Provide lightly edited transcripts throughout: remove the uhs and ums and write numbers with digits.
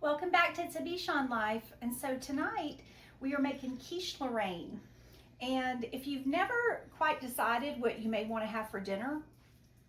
Welcome back to It's a Bichon Life. And so tonight we are making quiche Lorraine. And if you've never quite decided what you may want to have for dinner,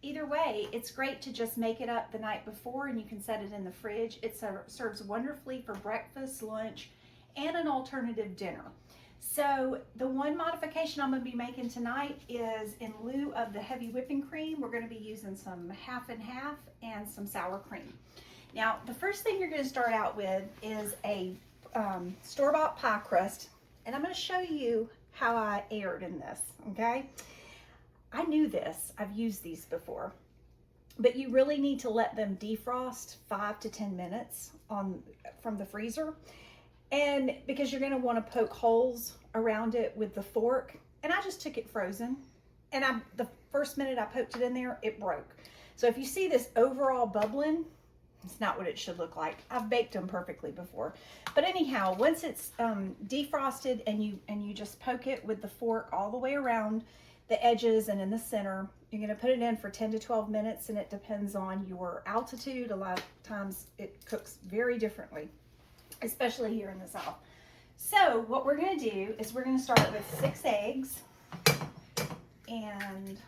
either way, it's great to just make it up the night before and you can set it in the fridge. It serves wonderfully for breakfast, lunch, and an alternative dinner. So the one modification I'm going to be making tonight is in lieu of the heavy whipping cream, we're going to be using some half and half and some sour cream. Now, the first thing you're going to start out with is a store-bought pie crust, and I'm going to show you how I erred in this, okay? I knew this. I've used these before, but you really need to let them defrost 5 to 10 minutes from the freezer, and because you're going to want to poke holes around it with the fork, and I just took it frozen, and the first minute I poked it in there, it broke. So if you see this overall bubbling, it's not what it should look like. I've baked them perfectly before. But anyhow, once it's defrosted and you just poke it with the fork all the way around the edges and in the center, you're going to put it in for 10 to 12 minutes, and it depends on your altitude. A lot of times it cooks very differently, especially here in the South. So what we're going to do is we're going to start with 6 eggs, and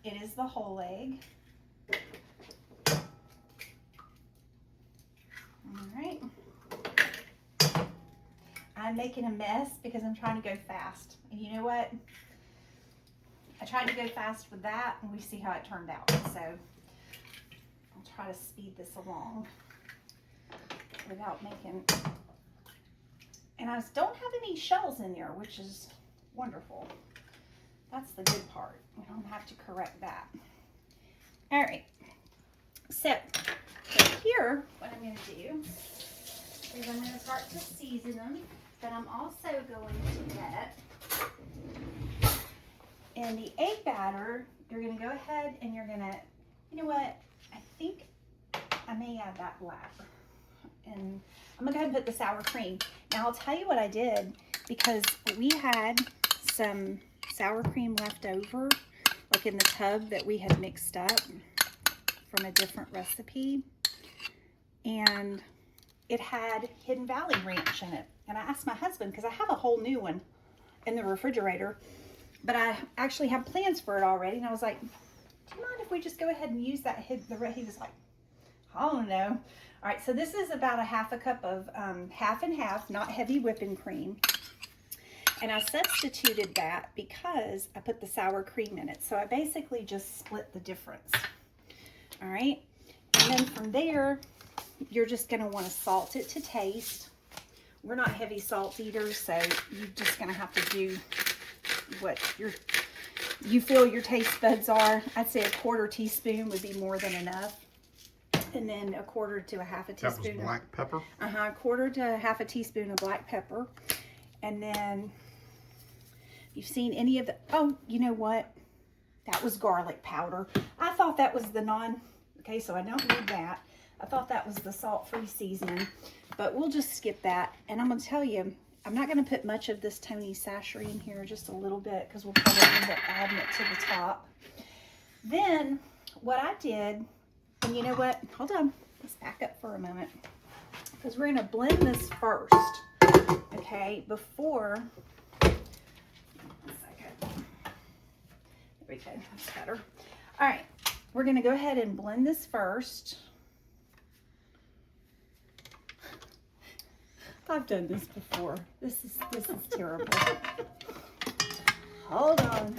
it is the whole egg. All right, I'm making a mess because I'm trying to go fast. And you know what? I tried to go fast with that and we see how it turned out. So I'll try to speed this along without making, and I don't have any shells in there, which is wonderful. That's the good part. We don't have to correct that. All right, so here, what I'm going to do is I'm going to start to season them, but I'm also going to get, in the egg batter, you're going to go ahead and you're going to, you know what, I think I may add that black. And I'm going to go ahead and put the sour cream. Now I'll tell you what I did, because we had some sour cream left over, like in the tub that we had mixed up from a different recipe. And it had Hidden Valley Ranch in it. And I asked my husband, because I have a whole new one in the refrigerator, but I actually have plans for it already. And I was like, do you mind if we just go ahead and use that? He was like, I don't know. All right, so this is about a half a cup of half and half, not heavy whipping cream. And I substituted that because I put the sour cream in it. So I basically just split the difference. All right, and then from there, you're just going to want to salt it to taste. We're not heavy salt eaters, so you're just going to have to do what you feel your taste buds are. I'd say a 1/4 teaspoon would be more than enough. And then 1/4 to a half a teaspoon. That was black pepper? 1/4 to a half a teaspoon of black pepper. And then, you've seen any of the, oh, you know what? That was garlic powder. I thought that was the okay, so I don't need that. I thought that was the salt-free seasoning, but we'll just skip that. And I'm going to tell you, I'm not going to put much of this Tony Sachet in here, just a little bit, because we'll probably end up adding it to the top. Then, what I did, and you know what? Hold on. Let's back up for a moment, because we're going to blend this first, okay, before, one second. There we go. That's better. All right. We're going to go ahead and blend this first. I've done this before. This is terrible. Hold on.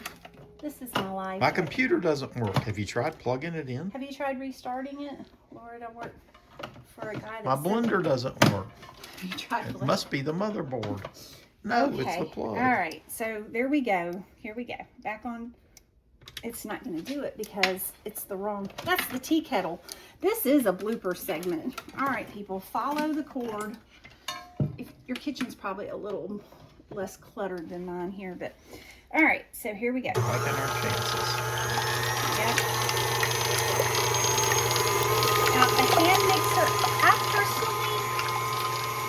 This is my life. My computer doesn't work. Have you tried plugging it in? Have you tried restarting it? Lord, I work for a guy My that's blender doesn't work. Have you tried It blending? must be the motherboard. No, Okay. it's the plug. All right. So there we go. Here we go. Back on. It's not going to do it because it's the wrong. That's the tea kettle. This is a blooper segment. All right, people, follow the cord. If your kitchen's probably a little less cluttered than mine here, but all right. So here we go. Taking our chances. Yep. Now the hand mixer. I personally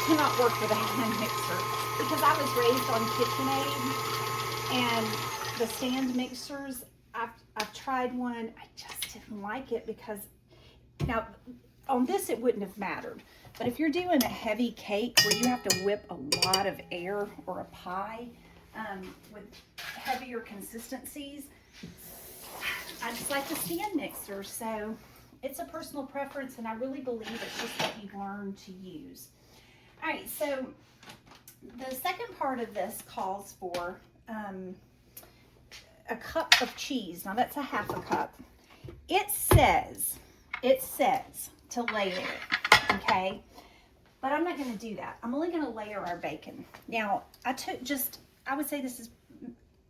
cannot work with a hand mixer because I was raised on KitchenAid, and the stand mixers. I've tried one. I just didn't like it because now on this it wouldn't have mattered. But if you're doing a heavy cake where you have to whip a lot of air, or a pie with heavier consistencies, I just like the stand mixer. So it's a personal preference, and I really believe it's just what you learn to use. All right, so the second part of this calls for a cup of cheese. Now that's a half a cup. It says to layer it, okay? But I'm not gonna do that. I'm only gonna layer our bacon. Now, I would say this is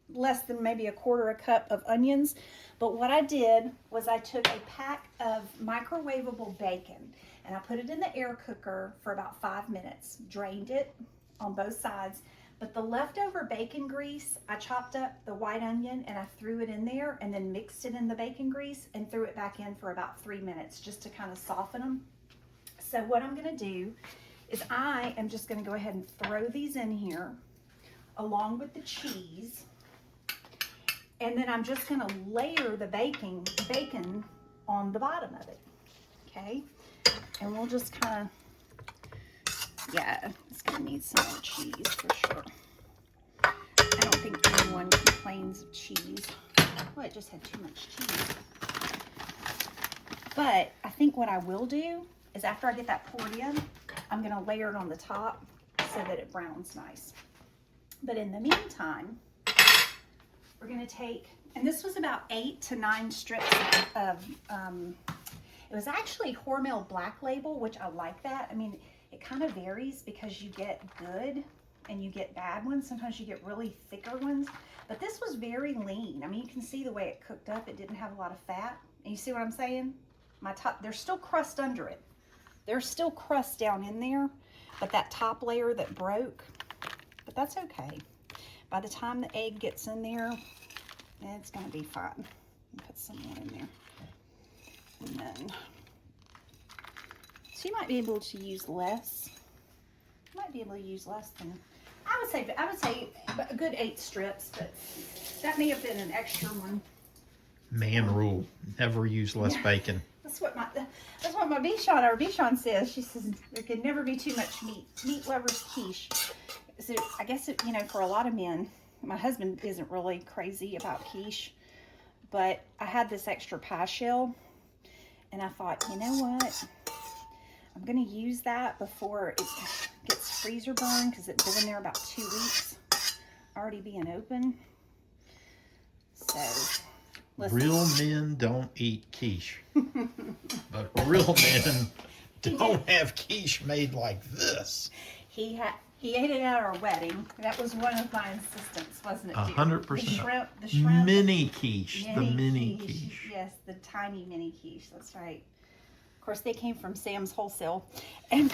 less than maybe a quarter a cup of onions, but what I did was I took a pack of microwavable bacon and I put it in the air cooker for about 5 minutes, drained it on both sides, but the leftover bacon grease, I chopped up the white onion and I threw it in there and then mixed it in the bacon grease and threw it back in for about 3 minutes just to kind of soften them. So what I'm gonna do is I am just gonna go ahead and throw these in here along with the cheese. And then I'm just gonna layer the bacon on the bottom of it, okay? And we'll just kind of, yeah, it's gonna need some more cheese for sure. I don't think anyone complains of cheese. Well, it just had too much cheese. But I think what I will do is after I get that poured in, I'm gonna layer it on the top so that it browns nice. But in the meantime, we're gonna take, and this was about 8 to 9 strips of, it was actually Hormel Black Label, which I like that. I mean, it kind of varies because you get good and you get bad ones. Sometimes you get really thicker ones, but this was very lean. I mean, you can see the way it cooked up. It didn't have a lot of fat. And you see what I'm saying? My top, there's still crust under it. There's still crust down in there, but that top layer that broke, but that's okay. By the time the egg gets in there, it's gonna be fine. Put some more in there. And then, so you might be able to use less. You might be able to use less than, I would say a good 8 strips, but that may have been an extra one. Man rule, never use less bacon. That's what my Bichon says. She says there can never be too much meat. Meat lovers quiche. So I guess it, for a lot of men, my husband isn't really crazy about quiche, but I had this extra pie shell, and I thought, you know what? I'm gonna use that before it gets freezer burned because it's been in there about 2 weeks, already being open. So. Listen. Real men don't eat quiche, but real men don't have quiche made like this. He ate it at our wedding. That was one of my insistence, wasn't it? 100%. The shrimp. Mini quiche. The mini quiche. Yes, the tiny mini quiche. That's right. Of course, they came from Sam's Wholesale, and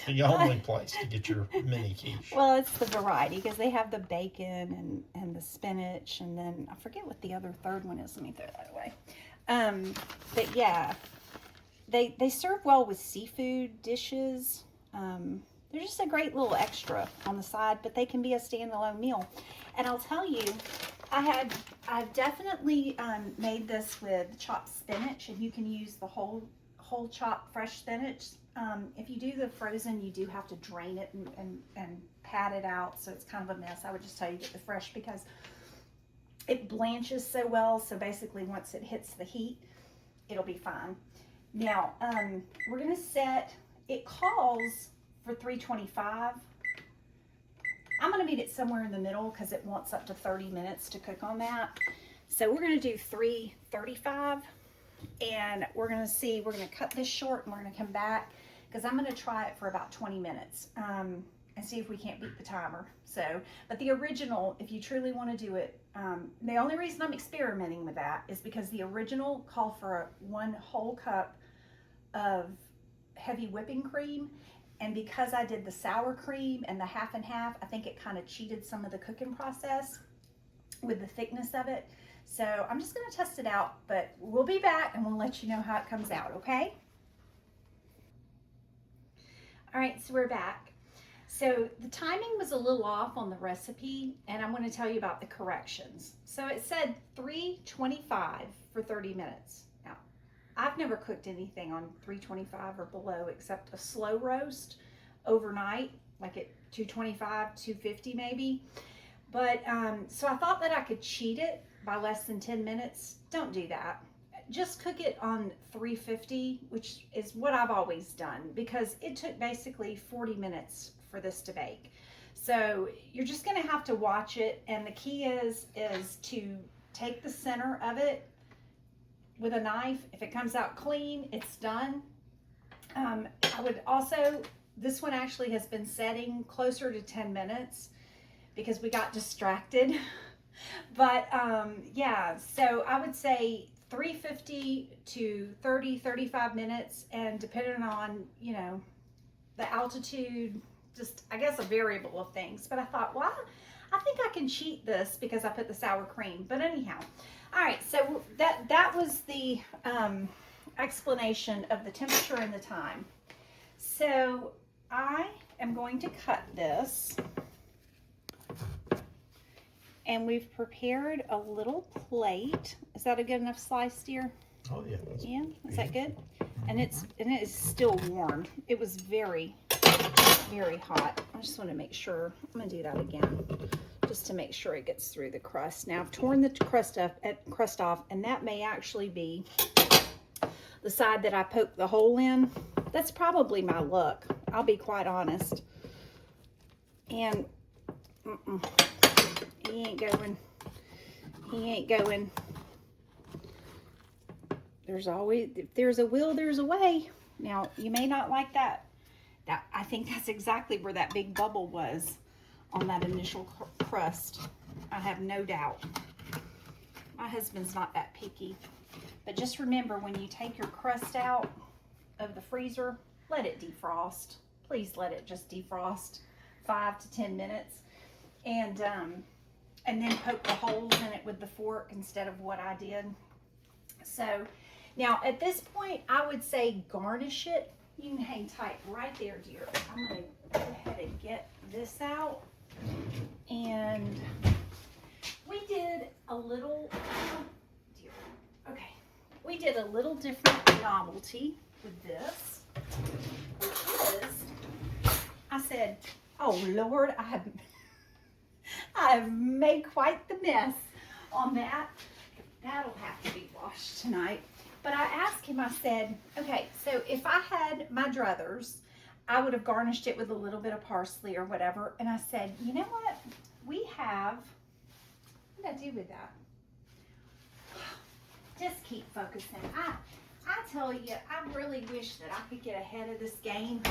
The only place to get your mini quiche. Well, it's the variety because they have the bacon and the spinach, and then I forget what the other third one is. Let me throw that away. But yeah, they serve well with seafood dishes. They're just a great little extra on the side, but they can be a standalone meal. And I'll tell you, I've definitely made this with chopped spinach, and you can use the whole chopped fresh spinach. If you do the frozen, you do have to drain it and pat it out, so it's kind of a mess. I would just tell you get the fresh because it blanches so well. So basically, once it hits the heat, it'll be fine. Now we're gonna set. It calls for 325. I'm gonna meet it somewhere in the middle because it wants up to 30 minutes to cook on that. So we're gonna do 335. And we're gonna cut this short, and we're gonna come back because I'm gonna try it for about 20 minutes and see if we can't beat the timer. So, but the original, if you truly want to do it, the only reason I'm experimenting with that is because the original called for 1 whole cup of heavy whipping cream, and because I did the sour cream and the half and half, I think it kind of cheated some of the cooking process with the thickness of it. So I'm just going to test it out, but we'll be back and we'll let you know how it comes out, okay? All right, so we're back. So the timing was a little off on the recipe, and I'm going to tell you about the corrections. So it said 325 for 30 minutes. Now, I've never cooked anything on 325 or below except a slow roast overnight, like at 225, 250 maybe. But so I thought that I could cheat it by less than 10 minutes. Don't do that. Just cook it on 350, which is what I've always done, because it took basically 40 minutes for this to bake. So you're just going to have to watch it, and the key is to take the center of it with a knife. If it comes out clean, it's done. I would also, this one actually has been setting closer to 10 minutes because we got distracted. But yeah, so I would say 350 to 35 minutes, and depending on, you know, the altitude, just, I guess, a variable of things. But I thought, well, I think I can cheat this because I put the sour cream. But anyhow, all right, so that was the explanation of the temperature and the time. So I am going to cut this. And we've prepared a little plate. Is that a good enough slice, dear? Oh yeah. Yeah, is that good? And it is still warm. It was very, very hot. I just want to make sure. I'm gonna do that again, just to make sure it gets through the crust. Now I've torn the crust off, and that may actually be the side that I poked the hole in. That's probably my luck. I'll be quite honest. And he ain't going. He ain't going. There's always, if there's a will, there's a way. Now, you may not like that. I think that's exactly where that big bubble was on that initial crust. I have no doubt. My husband's not that picky. But just remember, when you take your crust out of the freezer, let it defrost. Please let it just defrost 5 to 10 minutes. And then poke the holes in it with the fork instead of what I did. So now at this point, I would say garnish it. You can hang tight right there, dear. I'm going to go ahead and get this out. And we did a little, dear, okay. We did a little different novelty with this, which is, I said, oh Lord, I have made quite the mess on that. That'll have to be washed tonight. But I asked him, I said, okay, so if I had my druthers, I would have garnished it with a little bit of parsley or whatever. And I said, you know what? We have, what did I do with that? Just keep focusing. I tell you, I really wish that I could get ahead of this game.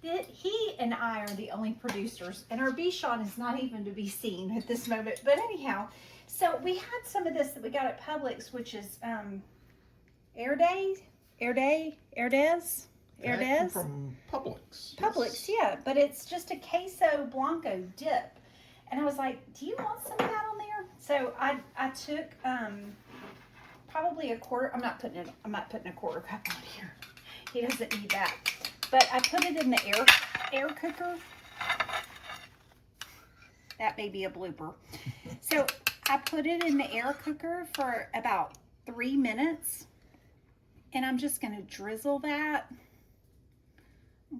That he and I are the only producers, and our Bichon is not even to be seen at this moment. But anyhow, so we had some of this that we got at Publix, which is Herdez from Publix. Publix, yeah, but it's just a queso blanco dip. And I was like, do you want some of that on there? So I took probably a quarter. I'm not putting a quarter cup on here. He doesn't need that. But I put it in the air cooker. That may be a blooper. So I put it in the air cooker for about 3 minutes. And I'm just going to drizzle that,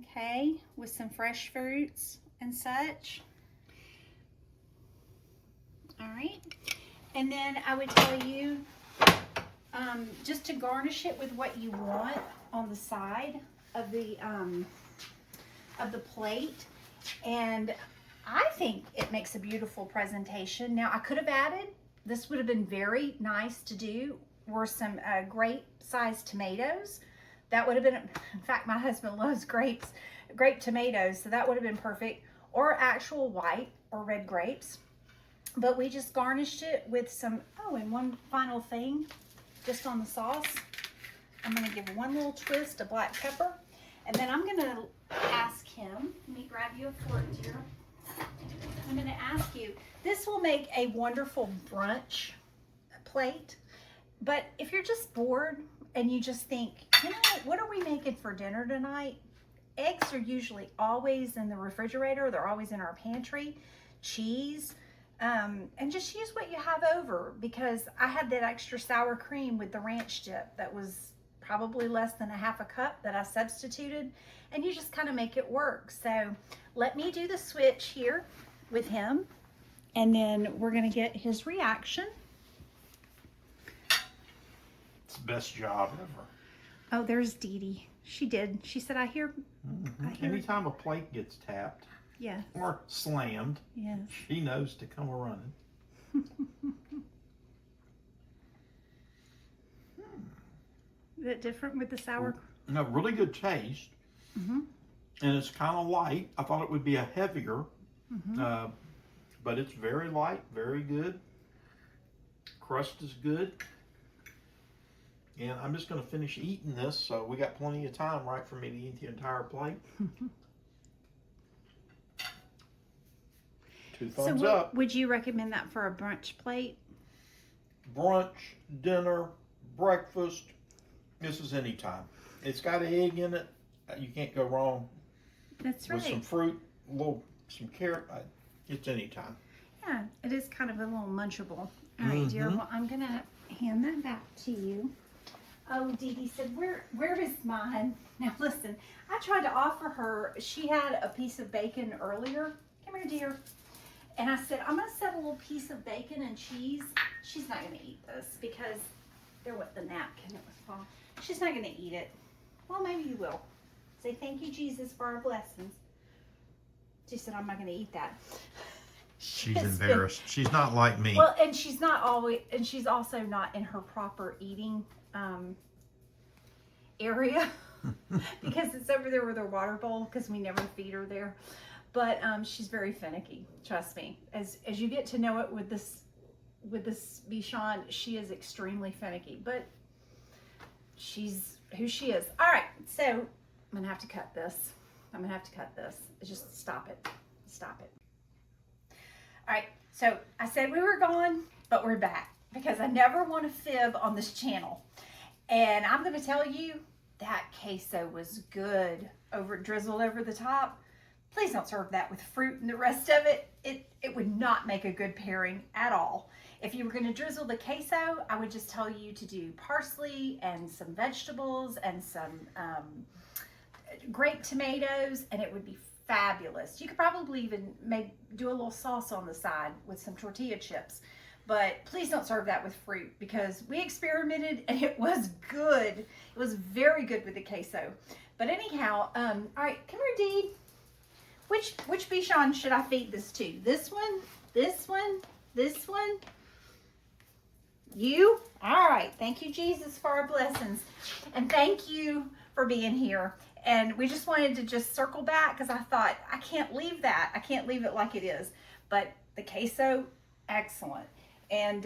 okay, with some fresh fruits and such. All right. And then I would tell you just to garnish it with what you want on the side of the plate. And I think it makes a beautiful presentation. Now I could have added, this would have been very nice to do, were some grape sized tomatoes. That would have been, in fact, my husband loves grape tomatoes, so that would have been perfect, or actual white or red grapes. But we just garnished it with some, oh, and one final thing, just on the sauce, I'm going to give one little twist of black pepper, and then I'm going to ask him, let me grab you a fork here. I'm going to ask you, this will make a wonderful brunch plate, but if you're just bored and you just think, you know, what are we making for dinner tonight? Eggs are usually always in the refrigerator. They're always in our pantry. Cheese, And just use what you have over, because I had that extra sour cream with the ranch dip that was probably less than a half a cup that I substituted, and you just kind of make it work. So let me do the switch here with him, and then we're going to get his reaction. It's the best job ever. Oh, there's Dee Dee. She did. She said, I hear. Anytime a plate gets tapped Yes. or slammed, Yes. she knows to come running. Is it different with the sour? No, really good taste. And it's kind of light. I thought it would be a heavier, but it's very light, very good. Crust is good. And I'm just going to finish eating this, so we got plenty of time, right, for me to eat the entire plate. 2 thumbs up. Would you recommend that for a brunch plate? Brunch, dinner, breakfast. This is any time. It's got egg in it. You can't go wrong. That's right. With some fruit, some carrot. It's any time. Yeah, it is kind of a little munchable. All right, dear. Well, I'm going to hand that back to you. Oh, Dee Dee said, where is mine? Now, listen, I tried to offer her, she had a piece of bacon earlier. Come here, dear. And I said, I'm going to set a little piece of bacon and cheese. She's not going to eat this because there was the napkin. It was fall. She's not going to eat it. Well, maybe you will. Say, thank you, Jesus, for our blessings. She said, I'm not going to eat that. She's embarrassed. She's not like me. Well, and she's not always, and she's also not in her proper eating area because it's over there with her water bowl, because we never feed her there. But she's very finicky. Trust me. As you get to know it with this Bichon, she is extremely finicky. But she's who she is. All right, so I'm gonna have to cut this. Just stop it. Stop it. All right, so I said we were gone, but we're back because I never want to fib on this channel. And I'm going to tell you that queso was good, drizzled over the top. Please don't serve that with fruit and the rest of it. It would not make a good pairing at all. If you were going to drizzle the queso, I would just tell you to do parsley and some vegetables and some grape tomatoes, and it would be fabulous. You could probably even do a little sauce on the side with some tortilla chips, but please don't serve that with fruit because we experimented and it was good. It was very good with the queso. But anyhow, all right, come here, Dee. Which Bichon should I feed this to? This one, this one, this one? You? All right. Thank you, Jesus, for our blessings. And thank you for being here. And we just wanted to just circle back because I thought, I can't leave that. I can't leave it like it is. But the queso, excellent. And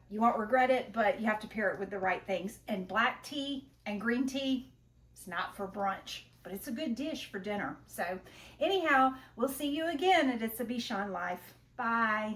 you won't regret it, but you have to pair it with the right things. And black tea and green tea, it's not for brunch, but it's a good dish for dinner. So anyhow, we'll see you again at It's a Bichon Life. Bye.